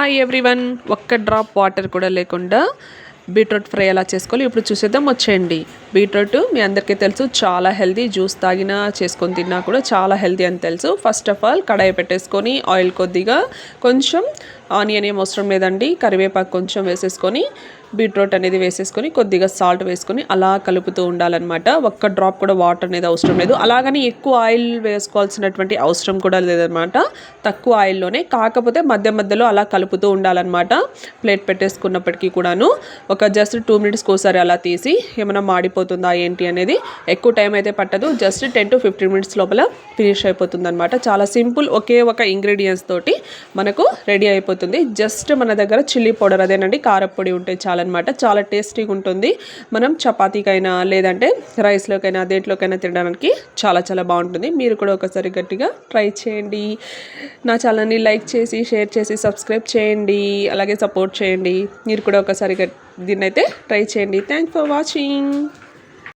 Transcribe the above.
Hi everyone, ఒక్క drop water కూడా లేకుండా బీట్రూట్ ఫ్రై ఎలా చేసుకోవాలి ఇప్పుడు చూసేద్దాం వచ్చేయండి. బీట్రూట్ మీ అందరికీ తెలుసు చాలా హెల్తీ, జ్యూస్ తాగినా చేసుకొని తిన్నా కూడా చాలా హెల్తీ అని తెలుసు. ఫస్ట్ ఆఫ్ ఆల్ కడాయి పెట్టేసుకొని ఆయిల్ కొద్దిగా, కొంచెం ఆనియన్ ఏం అవసరం లేదండి, కరివేపాకు కొంచెం వేసేసుకొని బీట్రూట్ అనేది వేసేసుకొని కొద్దిగా సాల్ట్ వేసుకొని అలా కలుపుతూ ఉండాలన్నమాట. ఒక్క డ్రాప్ కూడా వాటర్ అనేది అవసరం లేదు. అలాగని ఎక్కువ ఆయిల్ వేసుకోవాల్సినటువంటి అవసరం కూడా లేదనమాట. తక్కువ ఆయిల్లోనే, కాకపోతే మధ్య మధ్యలో అలా కలుపుతూ ఉండాలన్నమాట. ప్లేట్ పెట్టేసుకున్నప్పటికీ కూడాను ఒక జస్ట్ 2 minutesకి ఒకసారి అలా తీసి ఏమైనా మాడిపోతుందా ఏంటి అనేది, ఎక్కువ టైం అయితే పట్టదు, జస్ట్ 10 to 15 minutes లోపల ఫినిష్ అయిపోతుంది అనమాట. చాలా సింపుల్, ఒకే ఒక ఇంగ్రీడియంట్స్ తోటి మనకు రెడీ అయిపోతుంది. జస్ట్ మన దగ్గర చిల్లీ పౌడర్, అదేనండి కారపొడి ఉంటే చాలన్నమాట. చాలా టేస్టీగా ఉంటుంది. మనం చపాతీకైనా లేదంటే రైస్లోకైనా దేంట్లోకైనా తినడానికి చాలా చాలా బాగుంటుంది. మీరు కూడా ఒకసారి గట్టిగా ట్రై చేయండి. నా ఛానల్ని లైక్ చేసి, షేర్ చేసి, సబ్స్క్రైబ్ చేయండి, అలాగే సపోర్ట్ చేయండి. మీరు కూడా ఒకసారి దీన్నైతే ట్రై చేయండి. Thanks for watching.